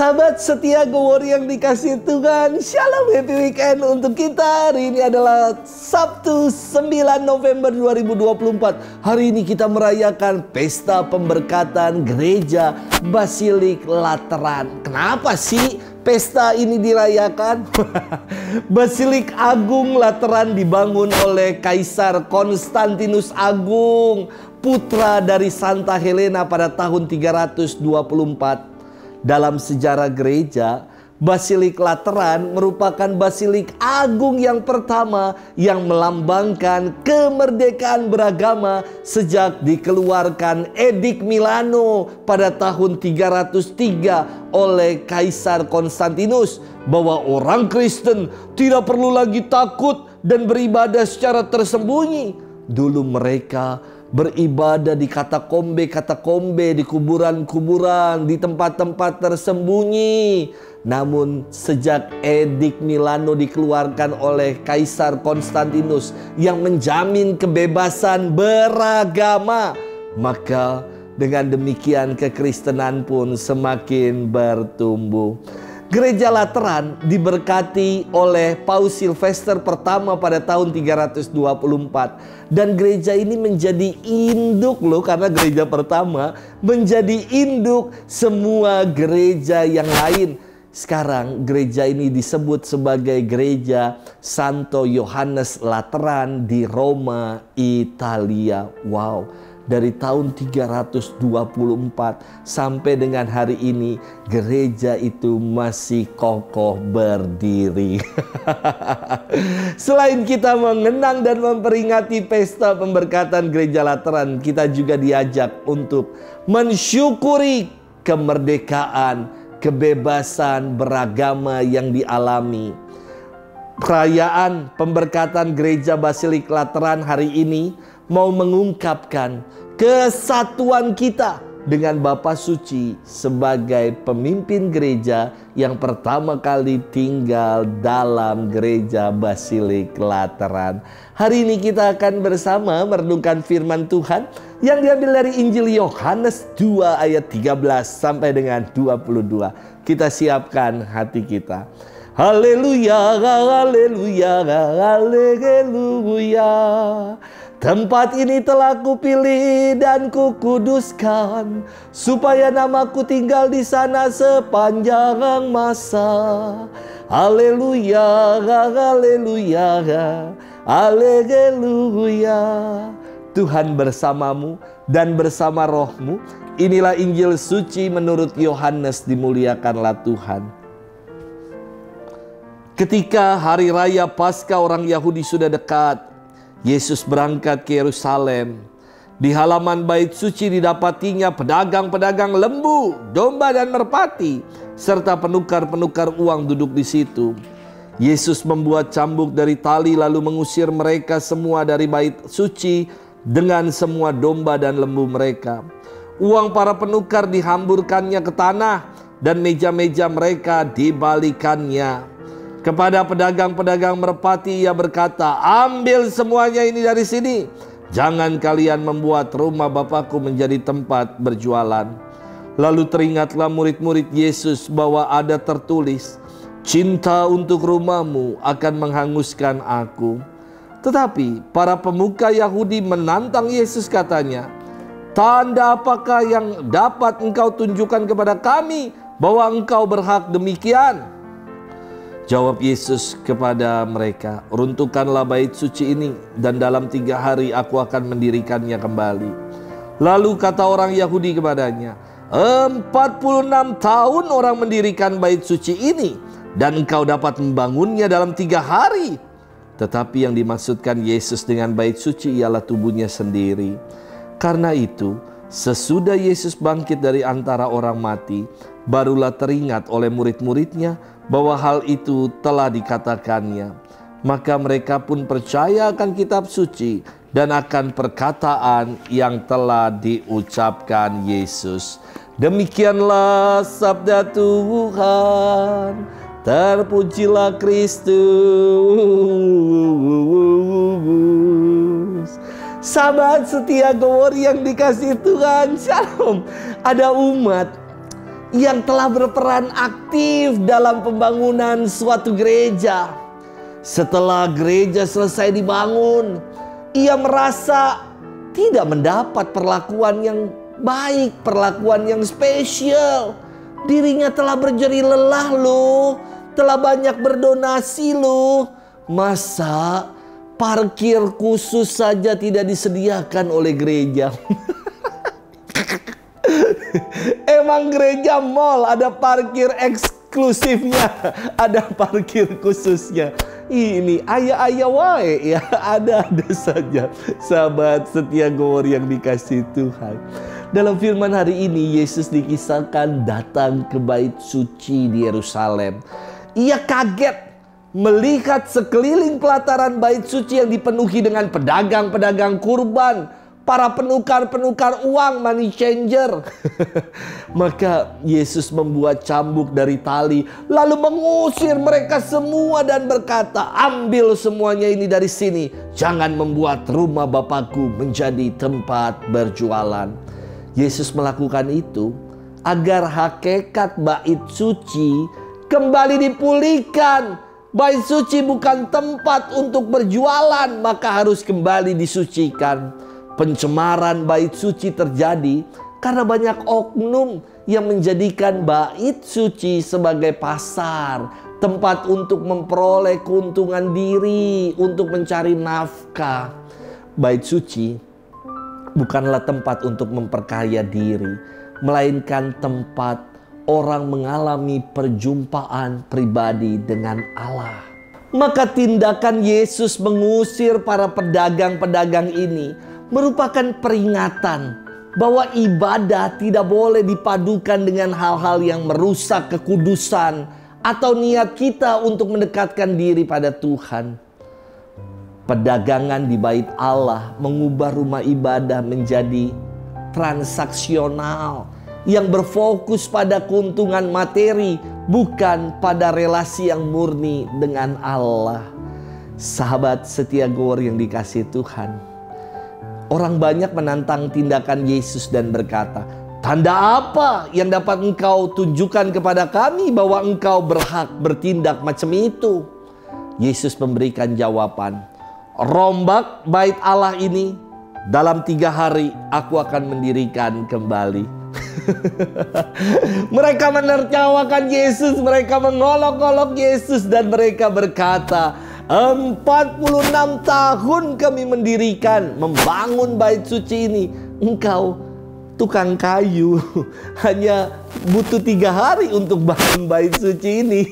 Sahabat setia Glory yang dikasih Tuhan, Shalom, happy weekend untuk kita. Hari ini adalah Sabtu 9 November 2024. Hari ini kita merayakan pesta pemberkatan gereja Basilik Lateran. Kenapa sih pesta ini dirayakan? Basilik Agung Lateran dibangun oleh Kaisar Konstantinus Agung, putra dari Santa Helena pada tahun 324. Dalam sejarah gereja, Basilik Lateran merupakan basilik agung yang pertama yang melambangkan kemerdekaan beragama sejak dikeluarkan Edik Milano pada tahun 303 oleh Kaisar Konstantinus, bahwa orang Kristen tidak perlu lagi takut dan beribadah secara tersembunyi. Dulu mereka beribadah di katakombe, di kuburan-kuburan, di tempat-tempat tersembunyi. Namun sejak Edik Milano dikeluarkan oleh Kaisar Konstantinus yang menjamin kebebasan beragama, maka dengan demikian kekristenan pun semakin bertumbuh. Gereja Lateran diberkati oleh Paus Silvester pertama pada tahun 324. Dan gereja ini menjadi induk loh, karena gereja pertama menjadi induk semua gereja yang lain. Sekarang gereja ini disebut sebagai gereja Santo Yohanes Lateran di Roma, Italia. Wow. Dari tahun 324 sampai dengan hari ini, gereja itu masih kokoh berdiri. Selain kita mengenang dan memperingati pesta pemberkatan gereja Lateran, kita juga diajak untuk mensyukuri kemerdekaan, kebebasan beragama yang dialami. Perayaan pemberkatan gereja Basilik Lateran hari ini mau mengungkapkan kesatuan kita dengan Bapa Suci sebagai pemimpin gereja yang pertama kali tinggal dalam gereja Basilik Lateran. Hari ini kita akan bersama merenungkan firman Tuhan yang diambil dari Injil Yohanes 2 ayat 13 sampai dengan 22. Kita siapkan hati kita. Haleluya, haleluya, haleluya. Tempat ini telah kupilih dan kukuduskan, supaya namaku tinggal di sana sepanjang masa. Haleluya, haleluya, haleluya. Tuhan bersamamu dan bersama rohmu. Inilah Injil suci menurut Yohanes, dimuliakanlah Tuhan. Ketika hari raya Paskah orang Yahudi sudah dekat, Yesus berangkat ke Yerusalem. Di halaman bait suci didapatinya pedagang-pedagang lembu, domba dan merpati, serta penukar-penukar uang duduk di situ. Yesus membuat cambuk dari tali lalu mengusir mereka semua dari bait suci dengan semua domba dan lembu mereka. Uang para penukar dihamburkannya ke tanah dan meja-meja mereka dibalikannya. Kepada pedagang-pedagang merpati ia berkata, "Ambil semuanya ini dari sini. Jangan kalian membuat rumah Bapakku menjadi tempat berjualan." Lalu teringatlah murid-murid Yesus bahwa ada tertulis, "Cinta untuk rumahmu akan menghanguskan aku." Tetapi para pemuka Yahudi menantang Yesus, katanya, "Tanda apakah yang dapat engkau tunjukkan kepada kami bahwa engkau berhak demikian?" Jawab Yesus kepada mereka, "Runtuhkanlah bait suci ini, dan dalam 3 hari aku akan mendirikannya kembali." Lalu kata orang Yahudi kepadanya, 46 tahun orang mendirikan bait suci ini, dan engkau dapat membangunnya dalam 3 hari. Tetapi yang dimaksudkan Yesus dengan bait suci ialah tubuhnya sendiri. Karena itu, sesudah Yesus bangkit dari antara orang mati, barulah teringat oleh murid-muridnya bahwa hal itu telah dikatakannya. Maka mereka pun percaya akan kitab suci dan akan perkataan yang telah diucapkan Yesus. Demikianlah sabda Tuhan. Terpujilah Kristus. Sahabat setia Glory yang dikasih Tuhan, Shalom. Ada umat yang telah berperan aktif dalam pembangunan suatu gereja. Setelah gereja selesai dibangun, ia merasa tidak mendapat perlakuan yang baik, perlakuan yang spesial. Dirinya telah berjeri lelah loh, telah banyak berdonasi loh. Masa parkir khusus saja tidak disediakan oleh gereja? Emang gereja mall ada parkir eksklusifnya, ada parkir khususnya. Ini ayah-ayah wae ya, ada-ada saja. Sahabat setia Gowor yang dikasihi Tuhan. Dalam firman hari ini, Yesus dikisahkan datang ke bait suci di Yerusalem. Ia kaget melihat sekeliling pelataran bait suci yang dipenuhi dengan pedagang-pedagang kurban, para penukar-penukar uang, money changer. Maka Yesus membuat cambuk dari tali, lalu mengusir mereka semua dan berkata, ambil semuanya ini dari sini. Jangan membuat rumah Bapakku menjadi tempat berjualan. Yesus melakukan itu agar hakikat bait suci kembali dipulihkan. Bait suci bukan tempat untuk berjualan, maka harus kembali disucikan. Pencemaran bait suci terjadi karena banyak oknum yang menjadikan bait suci sebagai pasar, tempat untuk memperoleh keuntungan diri, untuk mencari nafkah. Bait suci bukanlah tempat untuk memperkaya diri, melainkan tempat orang mengalami perjumpaan pribadi dengan Allah. Maka tindakan Yesus mengusir para pedagang-pedagang ini merupakan peringatan bahwa ibadah tidak boleh dipadukan dengan hal-hal yang merusak kekudusan atau niat kita untuk mendekatkan diri pada Tuhan. Perdagangan di bait Allah mengubah rumah ibadah menjadi transaksional yang berfokus pada keuntungan materi, bukan pada relasi yang murni dengan Allah. Sahabat setia Gowor yang dikasihi Tuhan, orang banyak menantang tindakan Yesus dan berkata, tanda apa yang dapat engkau tunjukkan kepada kami bahwa engkau berhak bertindak macam itu? Yesus memberikan jawaban, rombak bait Allah ini, dalam 3 hari aku akan mendirikan kembali. Mereka menertawakan Yesus, mereka mengolok-olok Yesus, dan mereka berkata, 46 tahun kami mendirikan, membangun bait suci ini. Engkau tukang kayu, hanya butuh 3 hari untuk bangun bait suci ini.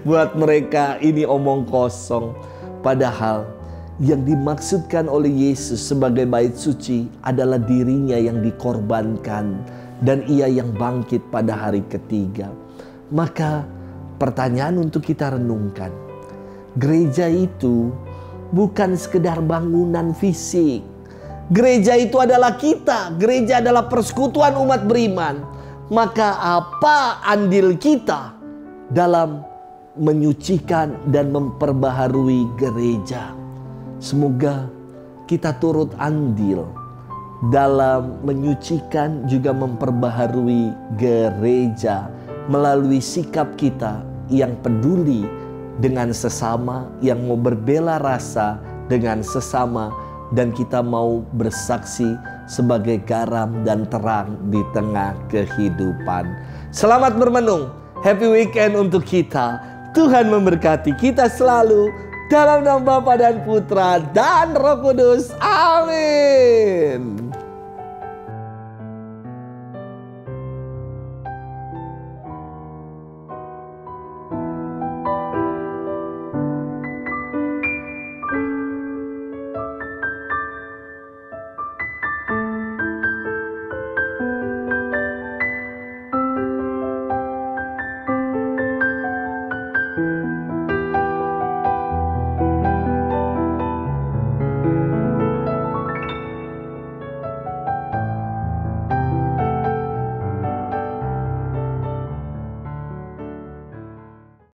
Buat mereka ini omong kosong. Padahal yang dimaksudkan oleh Yesus sebagai bait suci adalah dirinya yang dikorbankan dan ia yang bangkit pada hari ketiga. Maka pertanyaan untuk kita renungkan, gereja itu bukan sekedar bangunan fisik. Gereja itu adalah kita. Gereja adalah persekutuan umat beriman. Maka apa andil kita dalam menyucikan dan memperbaharui gereja? Semoga kita turut andil dalam menyucikan juga memperbaharui gereja melalui sikap kita yang peduli dengan sesama, yang mau berbela rasa dengan sesama, dan kita mau bersaksi sebagai garam dan terang di tengah kehidupan. Selamat bermenung, happy weekend untuk kita. Tuhan memberkati kita selalu. Dalam nama Bapa dan Putra dan Roh Kudus. Amin.